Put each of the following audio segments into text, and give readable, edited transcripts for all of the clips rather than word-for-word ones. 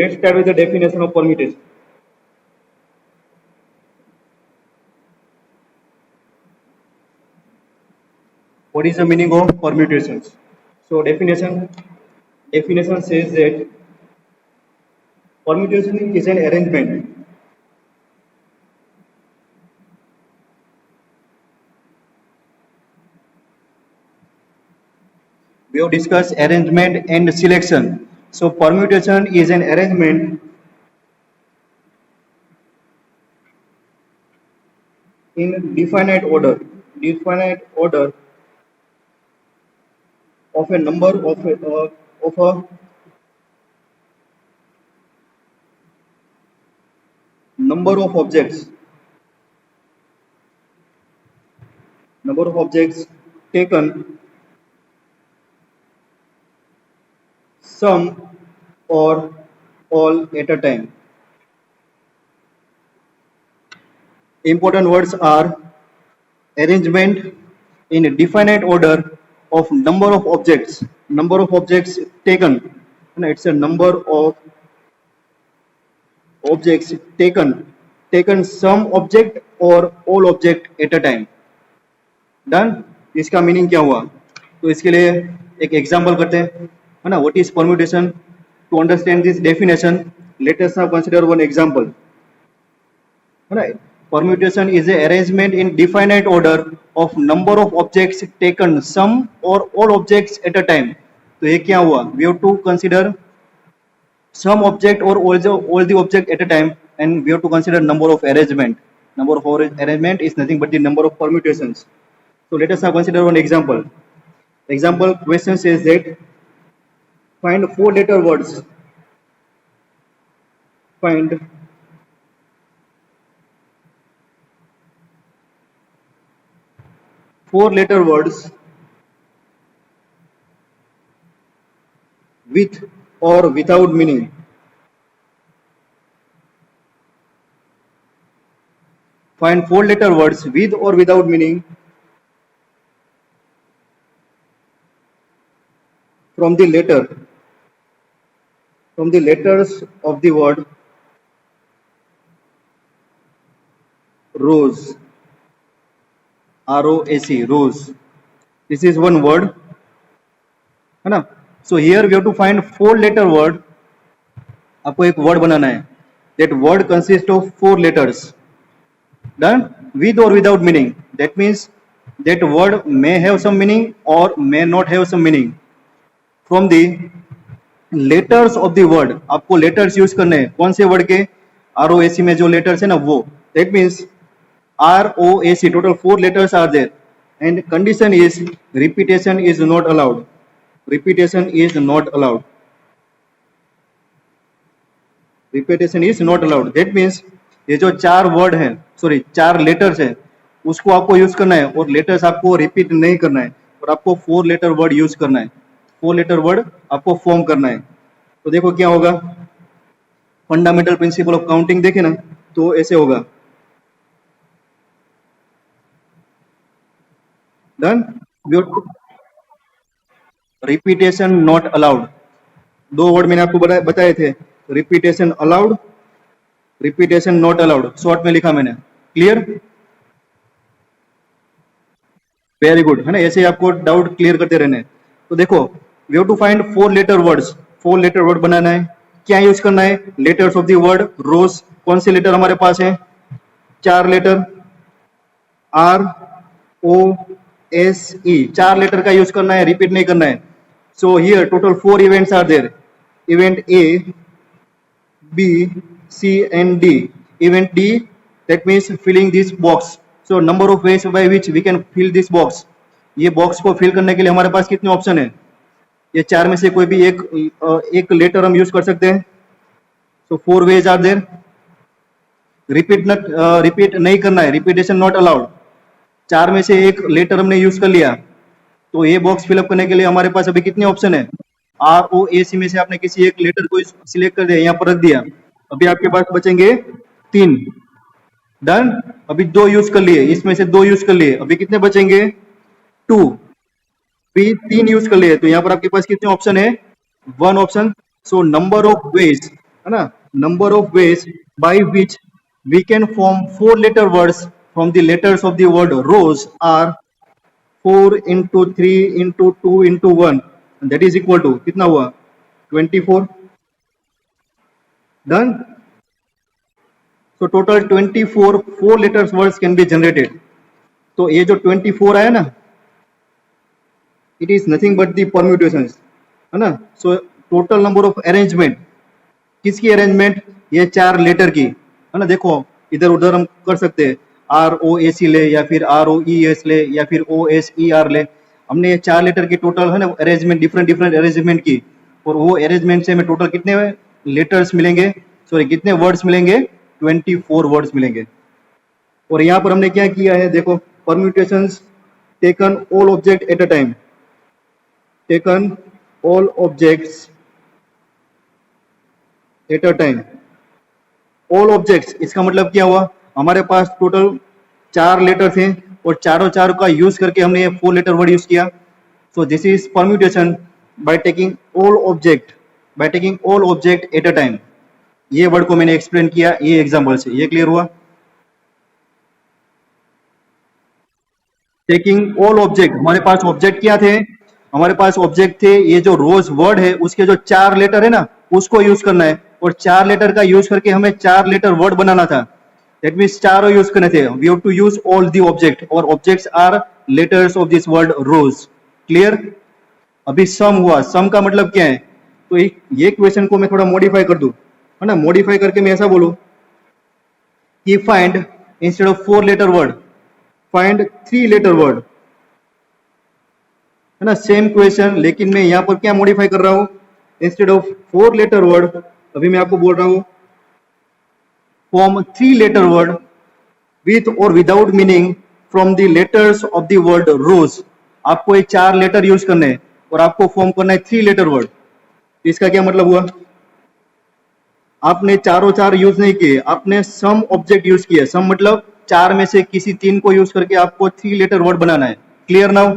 let's start with the definition of permutation. What is the meaning of permutations? So definition says that permutation is an arrangement we have discussed arrangement and selection. So permutation is an arrangement in definite order of a number of a number of objects taken some or all at a time. Important words are arrangement in a definite order of number of objects taken, and it's a number of objects taken some object or all object at a time. Done. इसका meaning क्या हुआ? तो इसके लिए एक example करते हैं, है ना. What is permutation? To understand this definition, let us now consider one example, है ना. Permutation is a arrangement in definite order of number of objects taken some or all objects at a time. तो ये क्या हुआ? We have to consider some object or all the object at a time, and we have to consider number of arrangement. Number of arrangement is nothing but the number of permutations. So let us now consider one example. Example question says that find 4-letter words. Find 4-letter words with or without meaning. Find 4-letter words with or without meaning from the letters of the word rose. ROAC, rose. This is one word, है ना. So here we have to find 4-letter word. आपको एक word बनाना है. That word consists of 4 letters. Done. With or without meaning. That means that word may have some meaning or may not have some meaning. From the letters of the word, आपको letters use करने हैं. कौन से word के? ROAC में जो letters है ना वो. That means ROAC, total 4 letters are there, and condition is repetition is not allowed. Repetition is not allowed. Repetition is not allowed. That means ये जो 4 word है, 4 letters है, उसको आपको यूज करना है, और letters आपको repeat नहीं करना है, और आपको 4 letter word यूज करना है. 4 letter word आपको फॉर्म करना है. तो देखो क्या होगा. फंडामेंटल प्रिंसिपल ऑफ काउंटिंग देखे ना, तो ऐसे होगा. Done. Repetition not allowed. 2 word मैंने आपको बताए थे. Repetition allowed, repetition not allowed. Short में लिखा मैंने. क्लियर? वेरी गुड, है ना. ऐसे आपको डाउट क्लियर करते रहने. तो देखो, we have to find 4-letter words. 4-letter word बनाना है. क्या यूज करना है? Letters of the word rose. कौन से लेटर हमारे पास है? 4 लेटर. ROSE, 4 लेटर का यूज करना है, रिपीट नहीं करना है. So here total 4 events are there. Event A, B, C and D. Event D, that means filling this box. So number of ways by which we can fill this box. ये box को fill करने के लिए हमारे पास कितने option है? ये 4 में से कोई भी एक लेटर हम यूज कर सकते हैं. सो 4 वेज आर देयर. रिपीट नहीं करना है, रिपीटेशन नॉट अलाउड. 4 में से एक लेटर हमने यूज कर लिया, तो ये बॉक्स फिलअप करने के लिए हमारे पास अभी कितने ऑप्शन है? ROAC में से आपने किसी एक लेटर को सिलेक्ट कर दिया, यहाँ पर रख दिया. अभी आपके पास बचेंगे 3. डन. अभी 2 यूज कर लिए, इसमें से 2 यूज कर लिए, अभी कितने बचेंगे? 2. अभी 3 यूज कर लिए, तो यहाँ पर आपके पास कितने ऑप्शन है? 1 option. So number of ways है ना, number of ways by which we can form 4 letter words from the letters of the word rose are 4 into 3 into 2 into 1, that is equal to कितना हुआ 24. Done. So total 24 4 letters words can be generated. तो ये जो 24 आया ना, it is nothing but the permutations, है ना. So total number of arrangement, किसकी अरेंजमेंट, ये 4 लेटर की, है ना. देखो इधर उधर हम कर सकते हैं, ROAC ले या फिर ROES ले या फिर OSER ले. हमने ये 4 लेटर की टोटल है ना अरेंजमेंट, डिफरेंट डिफरेंट अरेंजमेंट की, और वो अरेंजमेंट से हमें टोटल कितने लेटर्स मिलेंगे, सॉरी कितने वर्ड्स मिलेंगे, 24 वर्ड्स मिलेंगे. और यहाँ पर हमने क्या किया है, देखो permutations taken all object at a time, taken all objects eight a time. All objects, इसका मतलब क्या हुआ, हमारे पास टोटल 4 लेटर थे और चारों चार का यूज करके हमने ये 4 लेटर वर्ड यूज किया. So this is permutation by taking all object, by taking all object at a time. ये वर्ड को मैंने एक्सप्लेन किया ये एग्जांपल से, ये क्लियर हुआ. टेकिंग ऑल ऑब्जेक्ट, हमारे पास ऑब्जेक्ट क्या थे, हमारे पास ऑब्जेक्ट थे ये जो रोज वर्ड है उसके जो 4 लेटर है ना उसको यूज करना है, और 4 लेटर का यूज करके हमें 4 लेटर वर्ड बनाना था. दैट मीन्स चारों यूज करने थे. We have to use all the object, और objects are letters of this word rose. Clear. अभी सम हुआ, सम का मतलब क्या है, तो ये क्वेश्चन को मैं थोड़ा मॉडिफाई कर दूं, है ना. मॉडिफाई करके मैं ऐसा बोलूं कि find instead of 4 letter word, find 3 letter word, है ना. सेम क्वेश्चन, लेकिन मैं यहाँ पर क्या मॉडिफाई कर रहा हूँ, इंस्टेड ऑफ 4 लेटर वर्ड अभी मैं आपको बोल रहा हूँ फॉर्म 3 लेटर वर्ड विथ और without meaning from the letters of the word rose. आपको ये 4 लेटर यूज करने हैं और आपको फॉर्म करना है 3 लेटर वर्ड. इसका क्या मतलब हुआ, आपने चारों चार यूज नहीं किए, आपने सम ऑब्जेक्ट यूज किया. सम मतलब 4 में से किसी 3 को यूज करके आपको 3 लेटर वर्ड बनाना है. Clear now.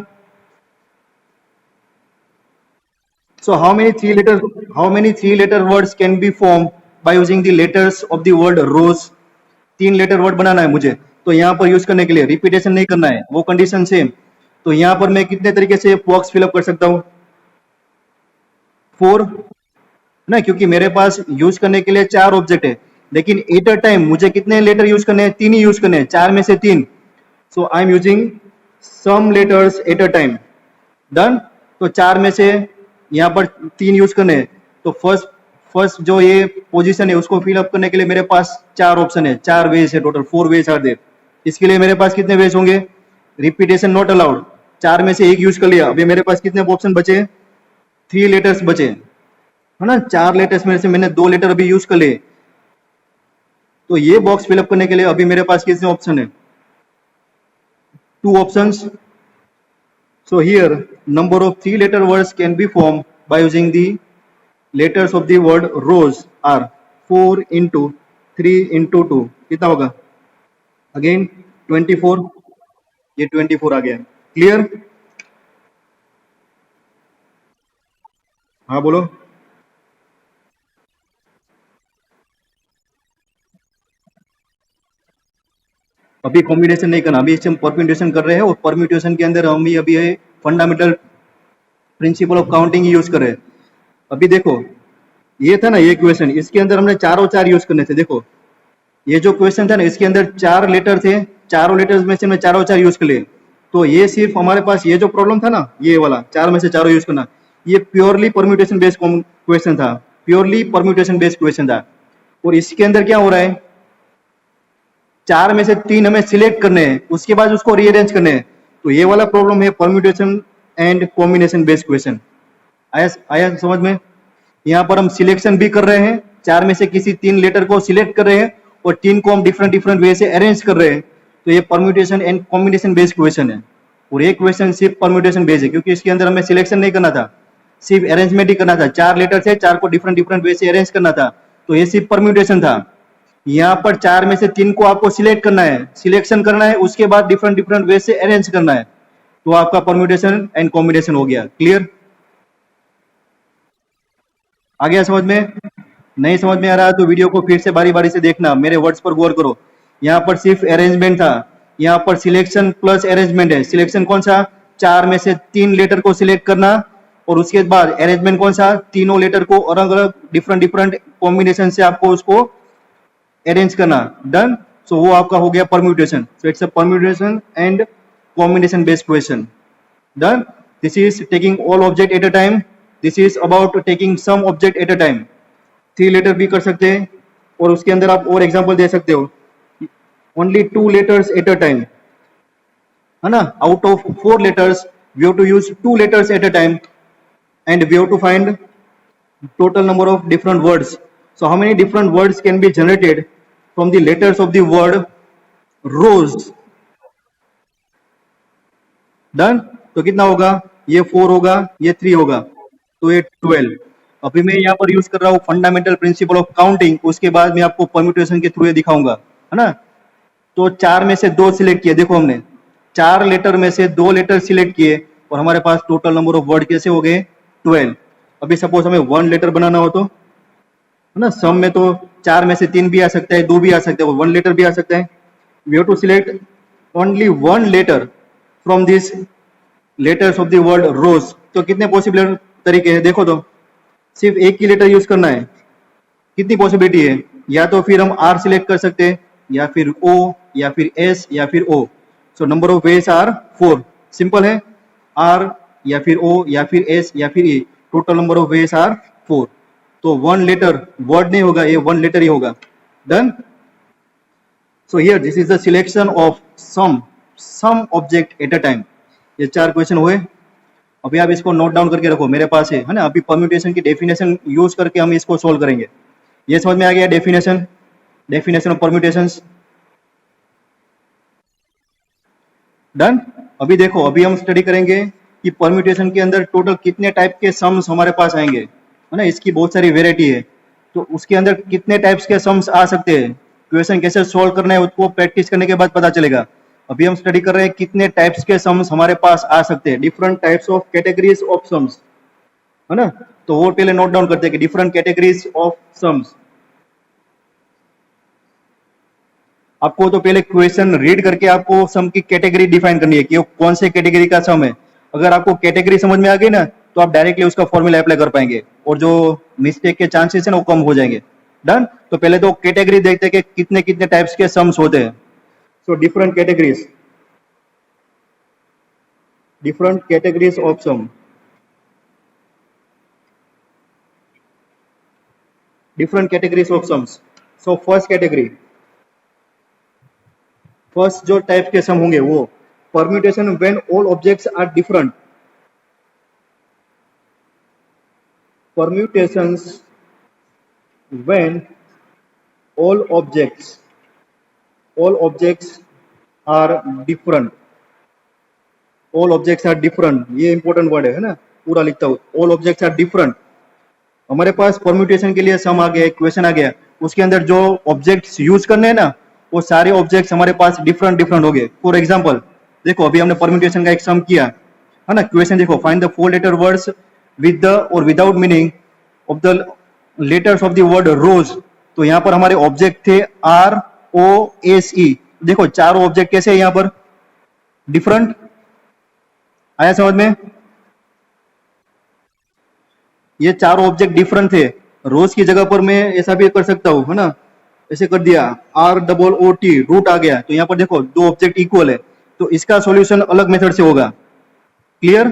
So how many 3 letter words can be formed by using the letters of the word rose? 3 letter word बनाना है मुझे, तो यहाँ पर यूज करने के लिए रिपीटेशन नहीं करना है, वो कंडीशन सेम. तो यहाँ पर मैं कितने तरीके से बॉक्स फिलअप कर सकता हूँ, 4 ना, क्योंकि मेरे पास यूज करने के लिए 4 ऑब्जेक्ट है, लेकिन एट अ टाइम मुझे कितने लेटर यूज करने हैं, 3 ही यूज करने हैं, 4 में से 3. So I am using some letters at a time. Done. तो 4 में से यहाँ पर 3 यूज करने हैं, तो फर्स्ट फर्स्ट जो ये पोजीशन है उसको फिल अप करने के लिए मेरे पास 4 ऑप्शन है, 4 वेज है, टोटल 4 वेज आर देयर. इसके लिए मेरे पास कितने वेज होंगे, रिपीटेशन नॉट अलाउड, 4 में से एक यूज कर लिया, अभी मेरे पास कितने ऑप्शन बचे, 3 लेटर्स बचे, है ना. 4 लेटर्स में से मैंने 2 लेटर अभी यूज कर लिए, तो ये बॉक्स फिलअप करने के लिए अभी मेरे पास कितने ऑप्शन है, 2 options. So here number of 3 letter words can be formed by using the letters of the word rose are 4 into 3 into 2. कितना होगा, अगेन 24, ये 24 आ गया. क्लियर. हाँ बोलो. अभी कॉम्बिनेशन नहीं करना, अभी हम परम्यूटेशन कर रहे हैं, और परम्यूटेशन के अंदर हम अभी fundamental principle of counting use कर रहे हैं. अभी देखो ये था ना ये क्वेश्चन, इसके अंदर हमने चारों चार यूज करने थे. देखो ये जो क्वेश्चन था ना इसके अंदर 4 लेटर थे, चारों लेटर्स में से हमने चारों चार यूज कर लिए. तो ये सिर्फ हमारे पास ये जो प्रॉब्लम था ना ये वाला 4 में से चारों यूज करना, ये प्योरली परम्यूटेशन बेस्ड क्वेश्चन था, प्योरली परम्यूटेशन बेस्ड क्वेश्चन था. और इसके अंदर क्या हो रहा है, 4 में से 3 हमें सिलेक्ट करने हैं, उसके बाद उसको रीअरेंज करने हैं. तो ये वाला प्रॉब्लम है permutation and combination based question. आया आया समझ में. यहाँ पर हम सिलेक्शन भी कर रहे हैं, 4 में से किसी 3 लेटर को सिलेक्ट कर रहे हैं और 3 को हम डिफरेंट डिफरेंट वे से अरेंज कर रहे हैं. तो ये permutation and combination based question है. और ये क्वेश्चन सिर्फ परम्यूटेशन बेस्ड है, क्योंकि इसके अंदर हमें सिलेक्शन नहीं करना था, सिर्फ अरेंजमेंट ही करना था. 4 लेटर से 4 को डिफरेंट डिफरेंट वे से अरेंज करना था, तो ये सिर्फ परम्यूटेशन था. यहाँ पर 4 में से 3 को आपको सिलेक्ट करना है, सिलेक्शन करना है, उसके बाद डिफरेंट डिफरेंट वे से अरेंज करना है, तो आपका परम्यूटेशन एंड कॉम्बिनेशन हो गया. क्लियर. आ गया समझ में. नहीं समझ में आ रहा तो वीडियो को फिर से बारी बारी से देखना, मेरे वर्ड्स पर गौर करो। यहाँ पर सिर्फ अरेंजमेंट था, यहाँ पर सिलेक्शन प्लस अरेंजमेंट है। सिलेक्शन कौन सा? 4 में से 3 लेटर को सिलेक्ट करना, और उसके बाद अरेंजमेंट कौन सा? तीनों लेटर को अलग अलग डिफरेंट डिफरेंट कॉम्बिनेशन से आपको उसको अरेंज करना। डन। सो वो आपका हो गया permutation. So it's a permutation and combination based question. Done. This is taking all object at a time. This is about taking some object at a time. 3 letter भी कर सकते हैं, और उसके अंदर आप और एग्जांपल दे सकते हो, only 2 letters at a time, है ना? Out of 4 letters we have to use 2 letters at a time, and we have to find total number of different words. So how many different words can be generated from the letters of the word rose? Done. तो कितना होगा? ये 4 होगा, ये 3 होगा, तो ये 12। अभी मैं यहाँ पर यूज कर रहा हूँ फंडामेंटल प्रिंसिपल ऑफ काउंटिंग, उसके बाद मैं आपको परम्यूटेशन के थ्रू ये दिखाऊंगा, है ना? तो 4 में से 2 सिलेक्ट किए। देखो हमने 4 लेटर में से 2 लेटर सिलेक्ट किए, और हमारे पास टोटल नंबर ऑफ वर्ड कैसे हो गए? 12। अभी सपोज हमें 1 लेटर बनाना हो, तो है ना, सम में तो 4 में से 3 भी आ सकता है, 2 भी आ सकता है, 1 लेटर भी आ सकता है। We have to select only 1 letter from this letters of the word rose. तो कितने पॉसिबल तरीके हैं? देखो तो सिर्फ एक ही लेटर यूज करना है, कितनी पॉसिबिलिटी है? या तो फिर हम आर सिलेक्ट कर सकते हैं, या फिर ओ, या फिर एस, या फिर O. So number of ways are 4। Simple है, आर या फिर ओ या फिर एस या फिर A, total number of ways are 4। तो 1 लेटर वर्ड नहीं होगा, ये 1 लेटर ही होगा। Done. So here this is the selection of some object at a time. ये 4 क्वेश्चन हुए। अभी आप इसको नोट डाउन करके रखो, मेरे पास है ना? अभी परम्यूटेशन की डेफिनेशन यूज करके हम इसको सोल्व करेंगे। ये समझ में आ गया? Definition of permutations. डन। अभी देखो, अभी हम स्टडी करेंगे कि परम्यूटेशन के अंदर टोटल कितने टाइप के सम्स हमारे पास आएंगे, है ना? इसकी बहुत सारी वेराइटी है, तो उसके अंदर कितने टाइप्स के सम्स आ सकते हैं, क्वेश्चन कैसे सोल्व करना है, उसको प्रैक्टिस करने के बाद पता चलेगा। अभी हम स्टडी कर रहे हैं कितने टाइप्स के सम्स हमारे पास आ सकते हैं, different types of categories of sums, है ना? तो वो पहले नोट डाउन करते हैं कि डिफरेंट कैटेगरीज ऑफ सम्स। आपको तो पहले क्वेश्चन रीड करके आपको सम की कैटेगरी डिफाइन करनी है कि वो कौन से कैटेगरी का सम है। अगर आपको कैटेगरी समझ में आ गई ना, तो आप डायरेक्टली उसका फॉर्मूला अप्लाई कर पाएंगे, और जो मिस्टेक के चांसेस है ना, वो कम हो जाएंगे। डन। तो पहले तो कैटेगरी देखते हैं कि कितने कितने टाइप्स के सम्स होते हैं। So different categories of sum. Different categories of sums. So first जो टाइप के सम होंगे वो permutation when all objects are different. Permutations when all objects are different। all objects are different, ये important word है ना? पूरा लिखता हूँ, all objects are different। हमारे पास परम्यूटेशन के लिए सम आ गया, क्वेश्चन आ गया, उसके अंदर जो ऑब्जेक्ट्स यूज करने हैं ना, वो सारे ऑब्जेक्ट्स हमारे पास डिफरेंट डिफरेंट हो गए। फॉर एग्जांपल देखो, अभी हमने परम्यूटेशन का एक सम किया, है ना? क्वेश्चन देखो, find the 4 letter words with the और without meaning of the letters of the word rose. तो यहाँ पर हमारे ऑब्जेक्ट थे ROSE। देखो चारों ऑब्जेक्ट कैसे है यहाँ पर? डिफरेंट। आया समझ में? ये चारों ऑब्जेक्ट डिफरेंट थे। रोज की जगह पर मैं ऐसा भी कर सकता हूँ, है ना? ऐसे कर दिया, ROOT, रूट आ गया। तो यहाँ पर देखो 2 ऑब्जेक्ट इक्वल है, तो इसका सॉल्यूशन अलग मेथड से होगा। क्लियर?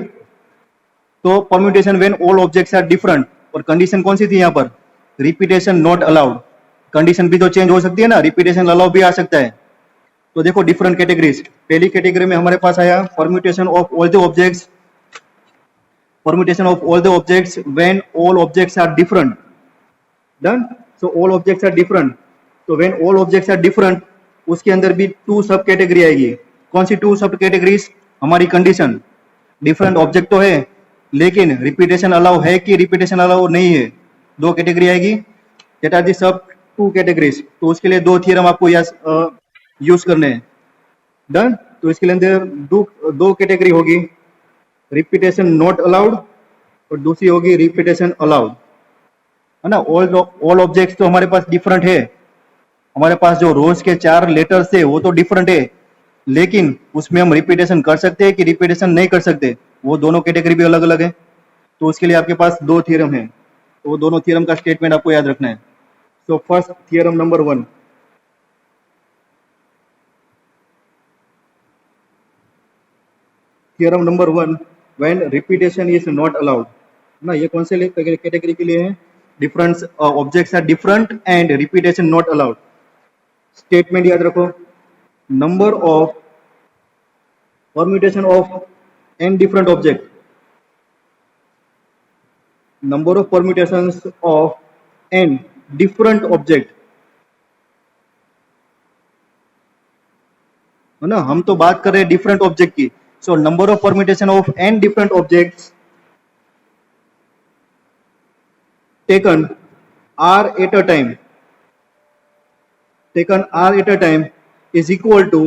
तो permutation when all objects are different, और कंडीशन कौन सी थी यहाँ पर? Repetition not allowed. कंडीशन भी तो चेंज हो सकती है ना, रिपीटेशन अलाउ भी आ सकता है। तो देखो डिफरेंट कैटेगरीज। पहली कैटेगरी में हमारे पास आया permutation of all the objects. Permutation of all the objects when all objects are different. Done. So all objects are different, तो when all objects are different, उसके अंदर भी 2 सब कैटेगरी आएगी। कौन सी 2 सब कैटेगरीज? हमारी कंडीशन, डिफरेंट ऑब्जेक्ट तो है, लेकिन रिपीटेशन अलाउ है कि रिपीटेशन अलाउ नहीं है, 2 कैटेगरी आएगी। दैट आर दी सब 2 कैटेगरीज। तो उसके लिए 2 थ्योरम आपको यूज करने हैं। डन। तो इसके अंदर 2 कैटेगरी होगी, रिपीटेशन नॉट अलाउड और दूसरी होगी रिपीटेशन अलाउड। है ना। ऑल ऑब्जेक्ट्स तो हमारे पास डिफरेंट है, हमारे पास जो रोज के 4 लेटर्स है वो तो डिफरेंट है, लेकिन उसमें हम रिपीटेशन कर सकते हैं कि रिपीटेशन नहीं कर सकते, वो दोनों कैटेगरी भी अलग अलग है। तो उसके लिए आपके पास दो थ्योरम है, तो वो दोनों थ्योरम का स्टेटमेंट आपको याद रखना है। So first theorem number 1, theorem number 1, when repetition is not allowed ना, ये कौन से कैटेगरी के लिए है? Different objects are different and repetition not allowed. Statement याद रखो, number of permutation of n different object, number of permutations of n different object, है ना, हम तो बात कर रहे हैं डिफरेंट ऑब्जेक्ट की। सो number of permutation of n different objects taken r at a time, taken r at a time is equal to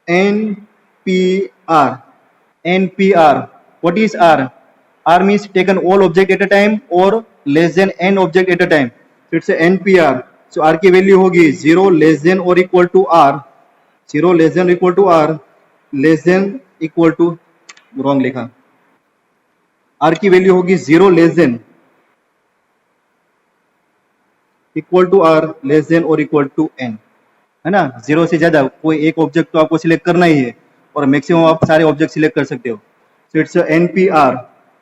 npr. npr, what is r? r means taken all object at a time or less than n object at a time, so it's a npr. so r की value होगी 0 less than और equal to r, 0 less than equal to r, less than equal to, wrong लिखा, r की value होगी 0 less than equal to r, less than और equal to n, है ना। 0 से ज्यादा कोई एक ऑब्जेक्ट तो आपको सिलेक्ट करना ही है, और मैक्सिमम आप सारे ऑब्जेक्ट सिलेक्ट कर सकते हो। सो इट्स npr,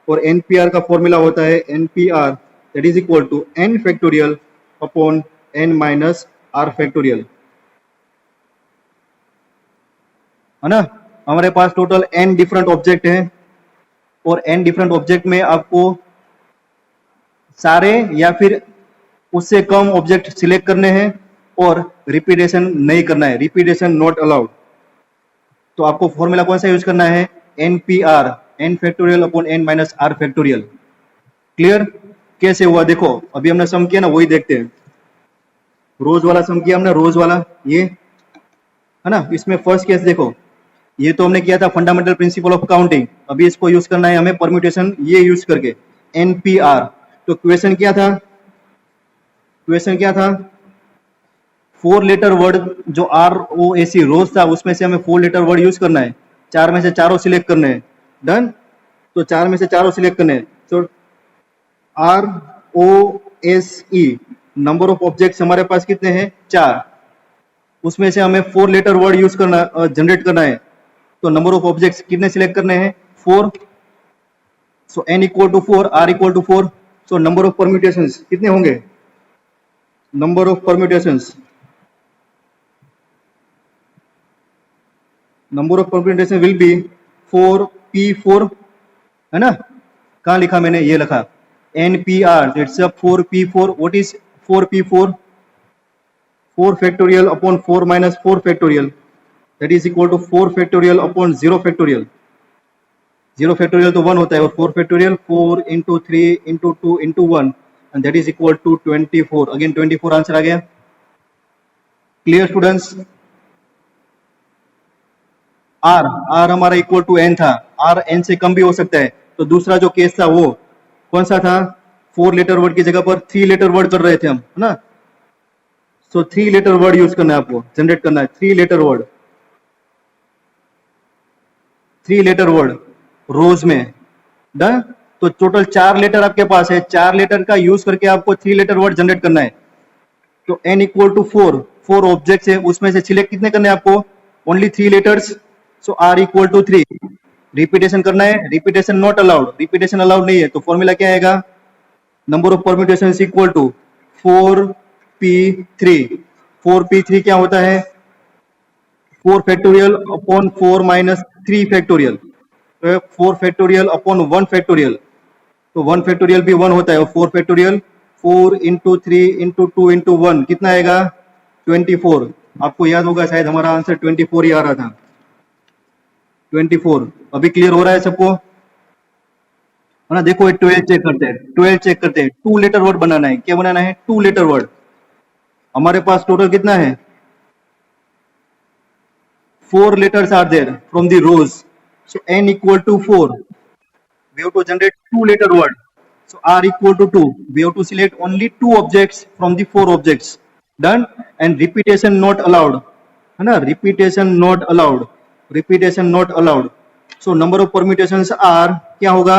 और npr का फॉर्मूला होता है npr that is equal to n factorial upon n minus r factorial, है ना। हमारे पास टोटल n डिफरेंट ऑब्जेक्ट है, और n डिफरेंट ऑब्जेक्ट में आपको सारे या फिर उससे कम ऑब्जेक्ट सिलेक्ट करने हैं, और रिपीटेशन नहीं करना है, रिपीटेशन नॉट अलाउड। तो आपको फॉर्मूला कौन सा यूज करना है? npr, n factorial upon n minus r factorial. Clear? कैसे हुआ देखो, अभी हमने सम किया ना, वही देखते हैं। रोज वाला सम किया हमने, रोज वाला ये, है ना। इसमें फर्स्ट केस देखो, ये तो हमने किया था फंडामेंटल प्रिंसिपल ऑफ काउंटिंग, अभी इसको यूज करना है हमें परम्यूटेशन ये यूज करके, npr। तो क्वेश्चन क्या था? क्वेश्चन क्या था? 4 लेटर वर्ड जो ROAC रोज था, उसमें से हमें 4 लेटर वर्ड यूज करना है, 4 में से चारों सिलेक्ट करने हैं। डन? तो 4 में से चारों सिलेक्ट करने हैं। तो ROSE नंबर ऑफ ऑब्जेक्ट्स हमारे पास कितने हैं? 4, उसमें से हमें 4 लेटर वर्ड यूज करना, जनरेट करना है। तो नंबर ऑफ ऑब्जेक्ट्स कितने सिलेक्ट करने हैं? 4। So n equal to 4, r equal to 4। So number of permutations कितने होंगे? Number of permutations, number of permutation will be 4p4, है ना। कहाँ लिखा मैंने? ये लिखा npr, it's 4p4। What is 4p4? 4 factorial upon 4 minus 4 factorial, that is equal to 4 factorial upon 0 factorial. 0 factorial तो 1 होता है, और 4 factorial 4 into 3 into 2 into 1, and that is equal to 24। Again 24 answer आ गया। Clear students? r हमारा equal to n था, r n से कम भी हो सकता है। तो दूसरा जो केस था वो कौन सा था? 4 लेटर वर्ड की जगह पर 3 लेटर वर्ड कर रहे थे हम, है ना। सो 3 लेटर वर्ड यूज करना है आपको, जनरेट करना है 3 लेटर वर्ड, 3 लेटर वर्ड रोज में। डन? तो टोटल 4 लेटर आपके पास है, 4 लेटर का यूज करके आपको 3 लेटर वर्ड जनरेट करना है। तो n इक्वल टू 4 ऑब्जेक्ट है, उसमें से सिलेक्ट कितने करने हैं आपको? Only 3 letters. So r equal to 3। Repetition करना है, repetition not allowed, repetition allowed नहीं है। तो फॉर्मूला क्या आएगा? Number of permutation is equal to 4p3। 4p3 क्या होता है? 4 factorial upon 4 minus 3 factorial, 4 factorial upon 1 factorial. तो 1 फैक्टोरियल भी 1 होता है, और 4 फैक्टोरियल 4 इंटू 3 इंटू 2 इंटू 1 कितना आएगा? 24। आपको याद होगा शायद हमारा आंसर 24 ही आ रहा था, 24। अभी क्लियर हो रहा है सबको? है ना। देखो 12 चेक करते हैं, 12 चेक करते हैं। 2 लेटर वर्ड बनाना है। क्या बनाना है? 2 लेटर वर्ड। हमारे पास टोटल कितना है? 4 letters are there from the rows. So n equal to 4. We have to generate 2 letter word. So R equal to 2. We have to select only 2 objects from the 4 objects. Done. And repetition not allowed. है ना, repetition not allowed. Repetition not allowed. So number of permutations are क्या होगा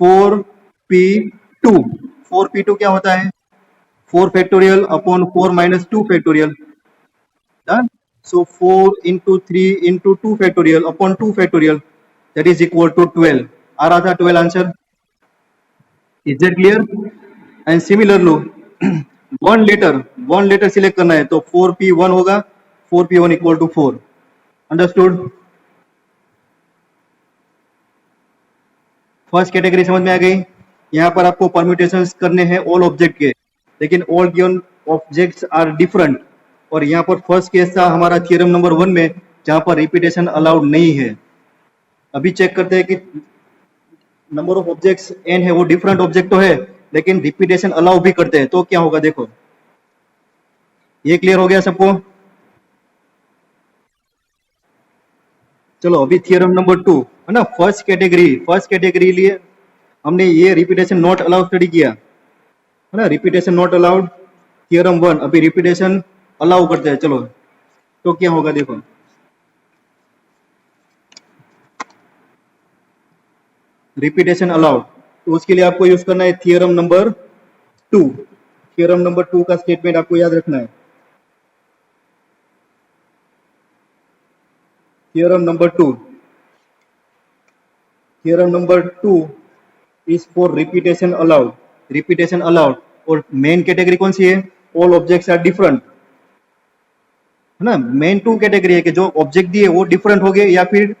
4p2. 4p2 क्या होता है 4 factorial upon 4 minus 2 factorial. Done. So 4 into 3 into 2 factorial upon 2 factorial, that is equal to 12. आ रहा था 12 answer. Is that clear? And similarly one letter select करना है तो 4p1 होगा 4p1 equal to 4. Understood? First category समझ में आ गई. यहाँ पर आपको परम्यूटेशंस करने हैं ऑल ऑब्जेक्ट के, लेकिन all given objects are different. और यहाँ पर फर्स्ट केस था हमारा थ्योरम नंबर 1 में, जहां पर रिपीटेशन अलाउड नहीं है. अभी चेक करते हैं कि नंबर ऑफ ऑब्जेक्ट्स n है, वो डिफरेंट ऑब्जेक्ट तो है लेकिन रिपीटेशन अलाउ भी करते हैं, तो क्या होगा देखो. ये क्लियर हो गया सबको? चलो अभी थ्योरम नंबर 2 है ना. फर्स्ट कैटेगरी लिए हमने ये रिपीटेशन नॉट अलाउड स्टडी किया है ना. Repetition not allowed theorem 1. अभी रिपीटेशन अलाउ करते हैं. चलो तो क्या होगा देखो. रिपीटेशन अलाउड, तो उसके लिए आपको यूज करना है थ्योरम नंबर 2. थ्योरम नंबर 2 का स्टेटमेंट आपको याद रखना है. Theorem number 2 is for repetition allowed. Repetition allowed. और मेन कैटेगरी कौन सी है? ऑल ऑब्जेक्ट्स आर डिफरेंट, है ना. मेन 2 कैटेगरी है कि जो ऑब्जेक्ट दिए वो डिफरेंट होंगे या फिर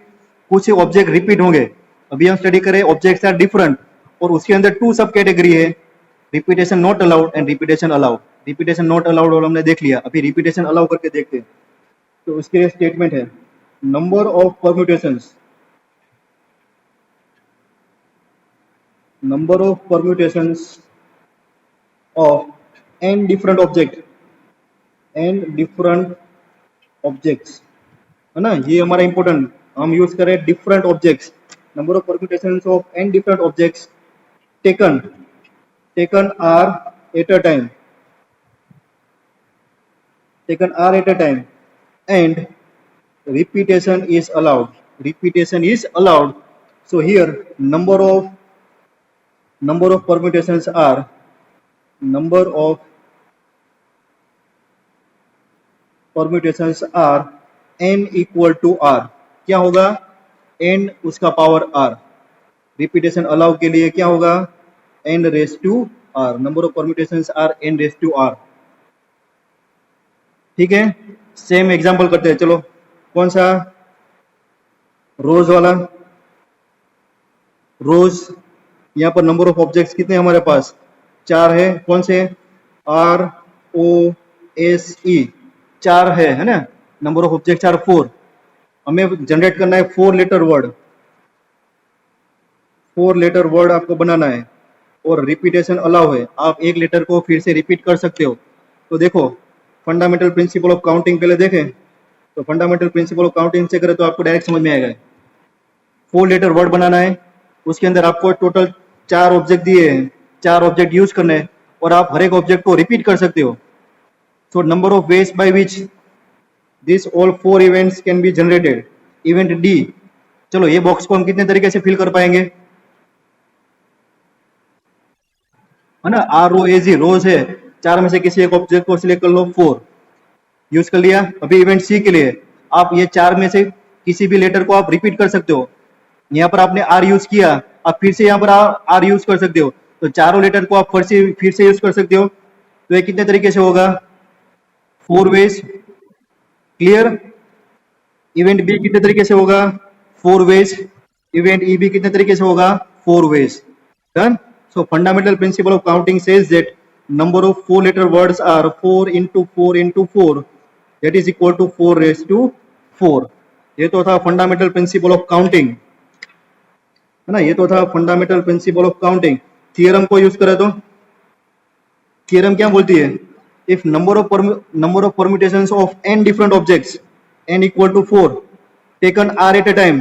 कुछ ऑब्जेक्ट रिपीट होंगे. अभी हम स्टडी करें ऑब्जेक्ट्स आर डिफरेंट, और उसके अंदर 2 सब कैटेगरी है, repetition not allowed and repetition allowed. Repetition not allowed और हमने देख लिया. अभी रिपीटेशन अलाउ करके देखते हैं. तो उसके लिए स्टेटमेंट है number of permutations of n different objects, है ना. ये हमारा इंपॉर्टेंट, हम यूज करें different objects. Number of permutations of n different objects taken r at a time and repetition is allowed. So here number of permutations are n equal to r. क्या होगा? n उसका power r. Repetition allow के लिए क्या होगा? n raise to r. Number of permutations are n raise to r. ठीक है. Same example करते हैं. चलो कौन सा? रोज वाला. रोज, यहाँ पर नंबर ऑफ ऑब्जेक्ट्स कितने हमारे पास? 4 है. कौन से? ROSE 4 है ना. Number of objects are 4. हमें जनरेट करना है 4 लेटर वर्ड आपको बनाना है, और रिपीटेशन अलाउ है. आप एक लेटर को फिर से रिपीट कर सकते हो. तो देखो फंडामेंटल प्रिंसिपल ऑफ काउंटिंग पहले देखें. तो फंडामेंटल प्रिंसिपल ऑफ काउंटिंग से करें तो आपको डायरेक्ट समझ में आएगा. 4 लेटर वर्ड बनाना है, उसके अंदर आपको टोटल 4 ऑब्जेक्ट दिए हैं, 4 ऑब्जेक्ट यूज करने हैं, और आप हर एक ऑब्जेक्ट को रिपीट कर सकते हो. सो number of ways by which this all 4 events can be generated. Event D. चलो ये बॉक्स को हम कितने तरीके से फिल कर पाएंगे, है ना. ROAG रोज है. 4 में से किसी एक ऑब्जेक्ट को सिलेक्ट कर लो. 4 यूज कर लिया. अभी इवेंट सी के लिए आप ये 4 में से किसी भी लेटर को आप रिपीट कर सकते हो. यहाँ पर आपने R यूज किया, आप फिर से यहाँ पर R यूज कर सकते हो. तो चारों लेटर को आप फिर से यूज कर सकते हो. तो ये कितने तरीके से होगा? 4 वेज. क्लियर. इवेंट बी कितने तरीके से होगा? 4 वेज. इवेंट ई भी कितने तरीके से होगा? 4 ways. Done. So fundamental principle of counting says that number of 4 letter words are 4 into 4 into 4, that is equal to 4 raised to 4. ये तो था fundamental principle of counting, है ना. ये तो था fundamental principle of counting. Theorem को use करें तो थियरम क्या बोलती है? If number of permutations of n different objects, n equal to 4, taken r at a time,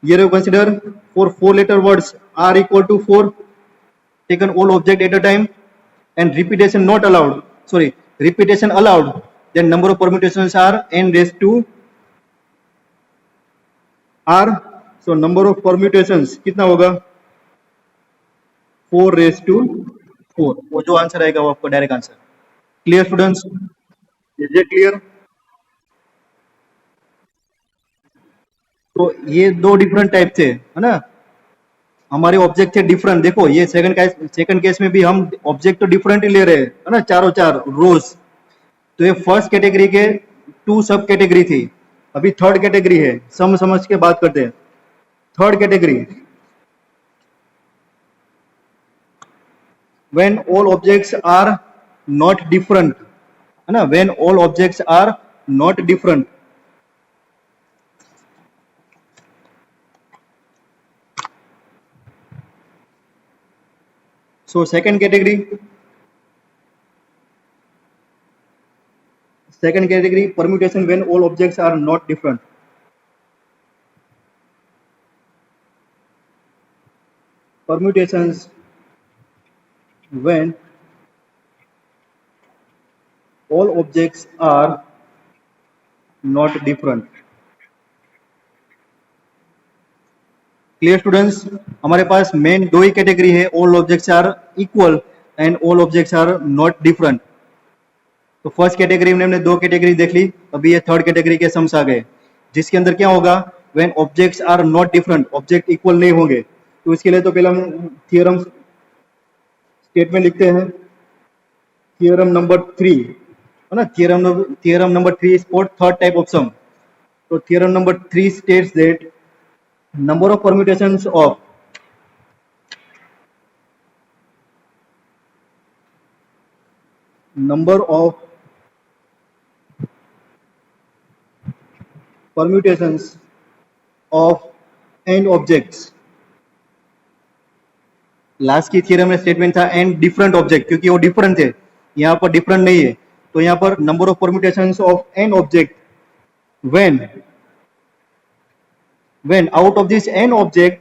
here you consider for 4 letter words r equal to 4. taken all object at a time and repetition not allowed, sorry, repetition allowed, then number of permutations are n raised to r. So number of permutations कितना होगा 4 raised to 4. वो जो answer आएगा वो आपका direct answer. Clear students, is it clear? तो ये दो डिफरेंट टाइप थे, है ना, हमारे ऑब्जेक्ट थे डिफरेंट. देखो ये सेकंड केस में भी हम ऑब्जेक्ट तो डिफरेंट ही ले रहे हैं, है ना, चारों चार रोज. तो ये फर्स्ट कैटेगरी के 2 सब कैटेगरी थी. अभी थर्ड कैटेगरी है, समझ के बात करते हैं. Third category, when all objects are not different, है ना, when all objects are not different. So second category permutation when all objects are not different. Permutations when all objects are not different. Clear students, हमारे पास main दो ही category है, all objects are equal and all objects are not different. तो first category में हमने दो category देख ली, अभी ये थर्ड कैटेगरी के सम्स आ गए, जिसके अंदर क्या होगा, when objects are not different, object equal नहीं होंगे. तो इसके लिए तो पहले हम थियरम स्टेटमेंट लिखते हैं. थियरम नंबर 3, है ना, theorem number 3 is for third type of sum. तो theorem number 3 states that number of permutations of n objects. Last की थियरम में स्टेटमेंट था n डिफरेंट ऑब्जेक्ट, क्योंकि वो डिफरेंट थे, यहाँ पर डिफरेंट नहीं है. तो यहाँ पर number of permutations of n object when out of this n object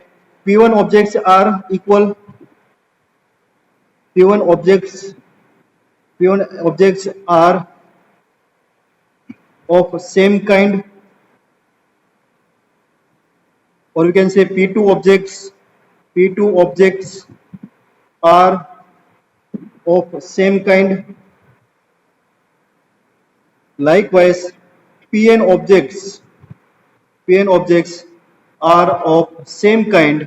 p1 objects are equal, p1 objects are of same kind, or we can say p2 objects are of same kind. Likewise pn objects are of same kind,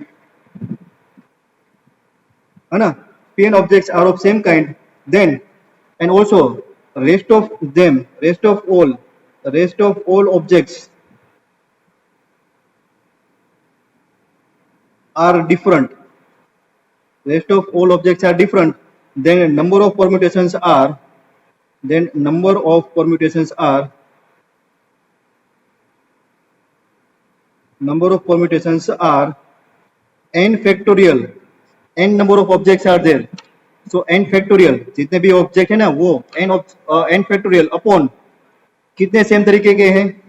है ना, pn objects are of same kind, then and also rest of all objects are different, then number of permutations are n factorial. n number of objects are there, so n factorial, जितने भी object है ना वो n factorial upon कितने same तरीके के हैं,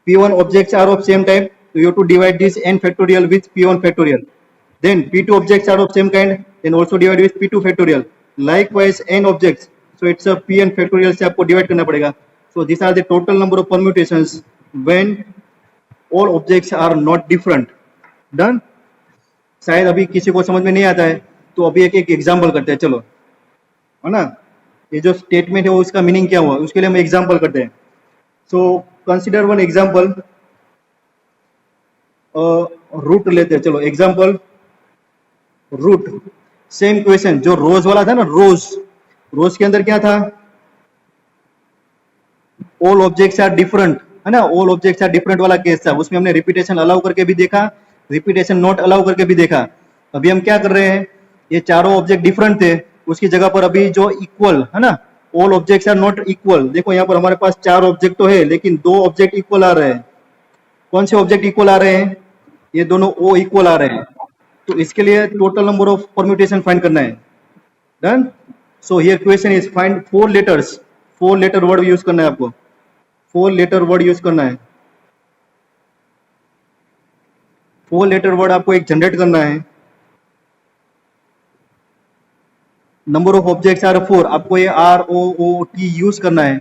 p1 objects are of same type, so you have to divide this n factorial with p1 factorial. Then p2 objects are of same kind, then also divide with p2 factorial. Likewise n objects, so it's a pn factorial से आपको divide करना पड़ेगा. So these are the total number of permutations when all objects are not different. Done? शायद अभी किसी को समझ में नहीं आता है, तो अभी एक एग्जांपल करते हैं, चलो, है ना, ये जो स्टेटमेंट है वो उसका मीनिंग क्या हुआ, उसके लिए हम एग्जांपल करते हैं. So consider one example, root लेते हैं. चलो एग्जांपल रूट, सेम क्वेश्चन जो रोज वाला था ना, रोज के अंदर क्या था, ऑल ऑब्जेक्ट्स आर डिफरेंट, है ना, ऑल ऑब्जेक्ट्स आर डिफरेंट वाला केस था. उसमें हमने रिपीटेशन अलाउ करके भी देखा, रिपीटेशन नॉट अलाउ करके भी देखा. अभी हम क्या कर रहे हैं, ये चारों ऑब्जेक्ट डिफरेंट थे, उसकी जगह पर अभी जो इक्वल, है ना, all objects are not equal. देखो यहाँ पर हमारे पास 4 ऑब्जेक्ट तो है, लेकिन 2 ऑब्जेक्ट इक्वल आ रहे हैं. कौन से ऑब्जेक्ट इक्वल आ रहे हैं, ये दोनों ओ इक्वल आ रहे हैं. तो इसके लिए total number of permutation find करना है. Done? So here question is find 4 letter word use करना है आपको, 4 लेटर वर्ड यूज करना है. 4 लेटर वर्ड आपको एक जनरेट करना है. नंबर ऑफ ऑब्जेक्ट्स आर 4, आपको ये R O O T use करना है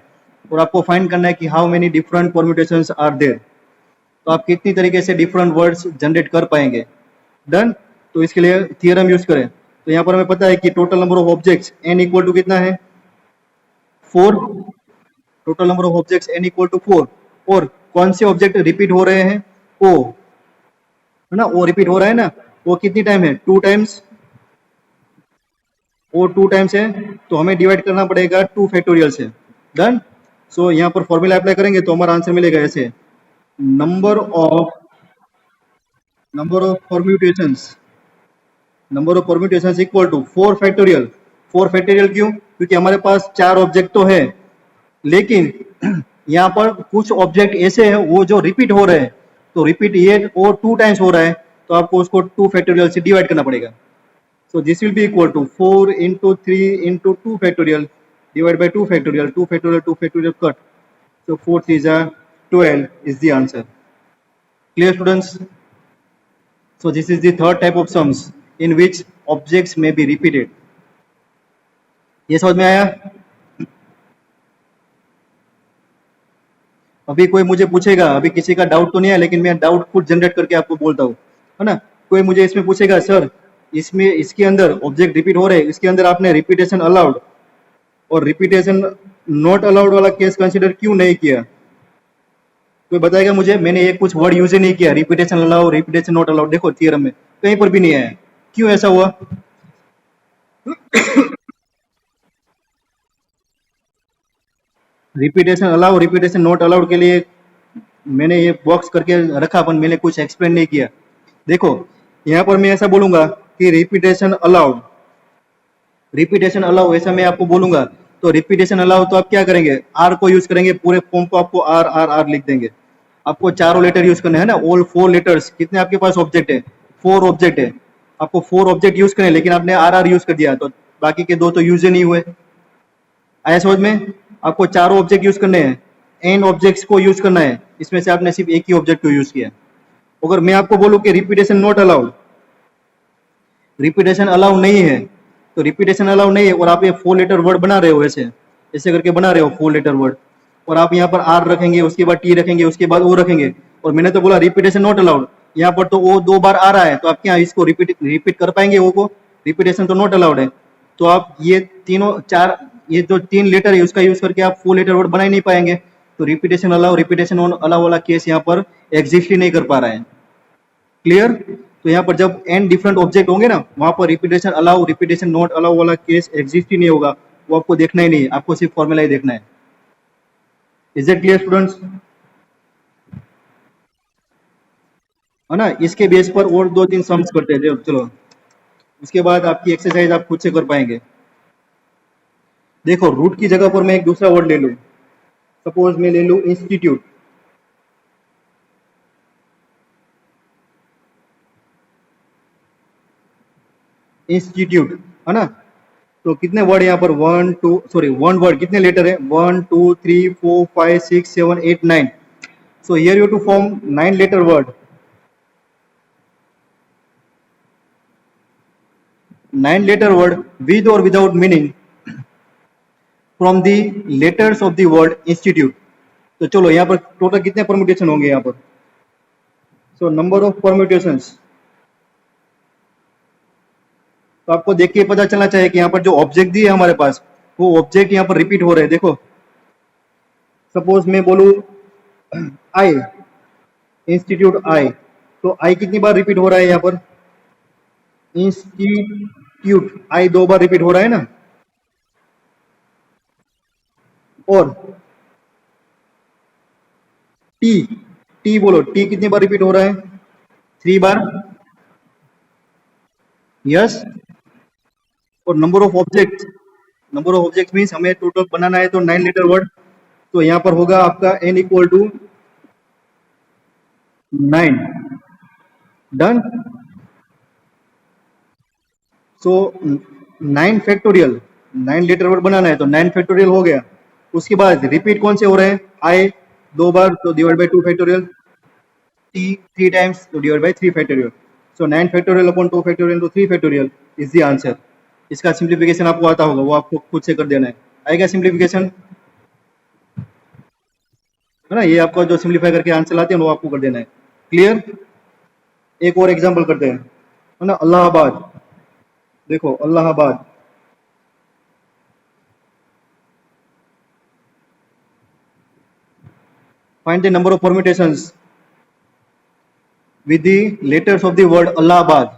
और आपको फाइंड करना है कि how many different permutations are there, तो आप कितनी तरीके से डिफरेंट वर्ड्स जनरेट कर पाएंगे। डन। तो इसके लिए थियरम यूज करें, तो यहाँ पर हमें पता है कि total number of objects N equal to कितना है 4, total number of objects N equal to 4, और कौन से ऑब्जेक्ट रिपीट हो रहे हैं ओ, है ना, ओ रिपीट हो रहा है ना, वो कितनी टाइम है 2 टाइम्स, वो 2 टाइम्स है, तो हमें डिवाइड करना पड़ेगा 2 फैक्टोरियल से। डन। सो यहाँ पर फॉर्मूला अप्लाई करेंगे तो हमारा आंसर मिलेगा ऐसे, number of number of permutations, number of permutations equal to 4 factorial. 4 factorial क्यों? क्योंकि हमारे पास 4 ऑब्जेक्ट तो है, लेकिन यहाँ पर कुछ ऑब्जेक्ट ऐसे हैं वो जो रिपीट हो रहे हैं, तो रिपीट ये और 2 टाइम्स हो रहा है, तो आपको उसको 2 फैक्टोरियल से डिवाइड करना पड़ेगा। So this will be equal to 4 into 3 into 2 factorial divided by 2 factorial, 2 factorial, 2 factorial cut. So 4 3s are 12 is the answer. Clear students? So this is the third type of sums in which objects may be repeated. ये समझ में आया? अभी कोई मुझे पूछेगा, अभी किसी का डाउट तो नहीं है, लेकिन मैं डाउट खुद जनरेट करके आपको बोलता हूँ, है ना। कोई मुझे इसमें पूछेगा सर इसमें इसके अंदर ऑब्जेक्ट रिपीट हो रहे हैं, इसके अंदर आपने रिपीटेशन अलाउड और रिपीटेशन नॉट अलाउड वाला केस कंसीडर क्यों नहीं किया? कोई बताएगा मुझे? मैंने ये कुछ वर्ड यूज ही नहीं किया, repetition allow repetition not allowed, देखो थियरम में कहीं पर भी नहीं आया, क्यों ऐसा हुआ? Repetition allow repetition not allowed के लिए मैंने ये बॉक्स करके रखा, पर मैंने कुछ एक्सप्लेन नहीं किया। देखो यहाँ पर मैं ऐसा बोलूंगा कि रिपीटेशन अलाउड, रिपीटेशन अलाउ ऐसा मैं आपको बोलूंगा, तो रिपीटेशन अलाउ तो आप क्या करेंगे, आर को यूज करेंगे, पूरे फॉर्म को आपको आर आर आर लिख देंगे। आपको चारों लेटर यूज करने हैं ना, ऑल 4 लेटर्स, कितने आपके पास ऑब्जेक्ट है 4 ऑब्जेक्ट है, आपको 4 ऑब्जेक्ट यूज करने, लेकिन आपने आर आर यूज कर दिया, तो बाकी के 2 तो यूज ही नहीं हुए। आया समझ में? आपको चारों ऑब्जेक्ट यूज करने हैं, एन ऑब्जेक्ट्स को यूज करना है, इसमें से आपने सिर्फ एक ही ऑब्जेक्ट को यूज किया। अगर मैं आपको बोलूं कि repetition not allowed, repetition allow नहीं है, तो रिपीटेशन अलाउ नहीं है और आप ये 4 लेटर वर्ड बना रहे हो, ऐसे ऐसे करके बना रहे हो 4 लेटर वर्ड, और आप यहाँ पर आर रखेंगे, उसके बाद टी रखेंगे, उसके बाद ओ रखेंगे, और मैंने तो बोला रिपीटेशन नॉट अलाउड, यहाँ पर तो ओ 2 बार आ रहा है, तो आप क्या इसको रिपीट कर पाएंगे? ओ को रिपीटेशन तो नॉट अलाउड है, तो आप ये तीनों 4 ये जो 3 लेटर है उसका यूज करके आप 4 लेटर वर्ड बना ही नहीं पाएंगे, तो रिपीटेशन अलाउ रिपीटेशन अलाउ वाला केस यहाँ पर एग्जिस्ट ही नहीं कर पा रहा है। क्लियर? तो यहाँ पर जब एन डिफरेंट ऑब्जेक्ट होंगे ना, वहां पर repetition allow repetition not allow वाला केस एग्जिस्ट ही नहीं होगा, वो आपको देखना ही नहीं है, आपको सिर्फ फॉर्मूला ही देखना है। Is it clear students? है ना, इसके बेस पर और 2-3 सम्स करते हैं, चलो उसके बाद आपकी एक्सरसाइज आप खुद से कर पाएंगे। देखो रूट की जगह पर मैं एक दूसरा वर्ड ले लूं, सपोज मैं ले लूं इंस्टीट्यूट, इंस्टीट्यूट, है ना, तो कितने वर्ड यहाँ पर 1 2 सॉरी 1 वर्ड, कितने लेटर है 1 2 3 4 5 6 7 8 9, so here you have to form 9 letter word, 9 letter word with or without meaning from the letters of the word institute। तो चलो यहाँ पर टोटल कितने परम्यूटेशन होंगे यहाँ पर, सो नंबर ऑफ परम्यूटेशंस, तो आपको देख के पता चलना चाहिए कि यहाँ पर जो ऑब्जेक्ट दिए हमारे पास, वो ऑब्जेक्ट यहाँ पर रिपीट हो रहे हैं। देखो सपोज मैं बोलूं आई, इंस्टीट्यूट आई, तो आई कितनी बार रिपीट हो रहा है यहाँ पर, इंस्टीट्यूट आई 2 बार रिपीट हो रहा है ना, और टी, टी बोलो, टी कितनी बार रिपीट हो रहा है 3 बार, यस। और number of object, number of object means हमें टोटल बनाना है, तो 9 लेटर वर्ड, तो यहाँ पर होगा आपका n equal to 9। Done. So 9 factorial, 9 letter word बनाना है, तो 9 फैक्टोरियल हो गया। उसके बाद रिपीट कौन से हो रहे हैं, आई 2 बार, तो divide by 2 factorial, T 3 times, तो divide by 3 factorial, so 9 factorial upon 2 factorial तो 3 फैक्टोरियल इज द आंसर। इसका सिंप्लीफिकेशन आपको आता होगा, वो आपको खुद से कर देना है। आएगा सिंप्लीफिकेशन, है ना, ये आपको जो सिंप्लीफाई करके आंसर लाते हैं वो आपको कर देना है। क्लियर? एक और एग्जांपल करते हैं, है ना, इलाहाबाद। देखो Allahabad, find the number of permutations with the letters of the word Allahabad.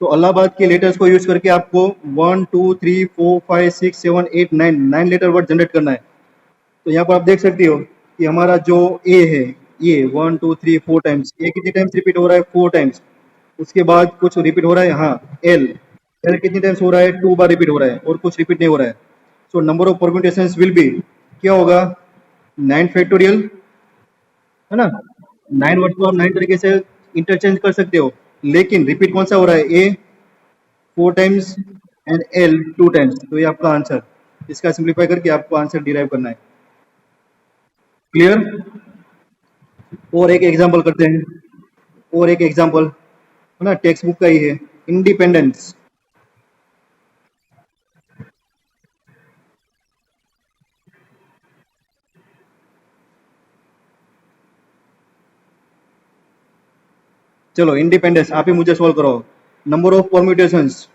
तो इलाहाबाद के लेटर्स को यूज करके आपको 1 2 3 4 5 6 7 8 9 9 लेटर वर्ड जनरेट करना है। तो यहाँ पर आप देख सकते हो कि हमारा जो ए है, ये 1 2 3 4 टाइम्स, ए कितने टाइम्स रिपीट हो रहा है? 4 टाइम्स। उसके बाद कुछ रिपीट हो रहा है, हाँ, एल, एल कितने टाइम्स हो रहा है? 2 बार रिपीट हो रहा है, और कुछ रिपीट नहीं हो रहा है। सो number of permutations will be, क्या होगा? 9 फैक्टोरियल, है ना। 9 वर्ड को आप 9 तरीके से इंटरचेंज कर सकते हो, लेकिन रिपीट कौन सा हो रहा है? ए 4 टाइम्स एंड एल 2 टाइम्स। तो ये आपका आंसर, इसका सिंप्लीफाई करके आपको आंसर डिराइव करना है। क्लियर? और एक एग्जांपल करते हैं, और एक एग्जांपल, है ना, टेक्स्ट बुक का ही है, इंडिपेंडेंस। चलो इंडिपेंडेंस आप ही मुझे सॉल्व करो। Number of permutations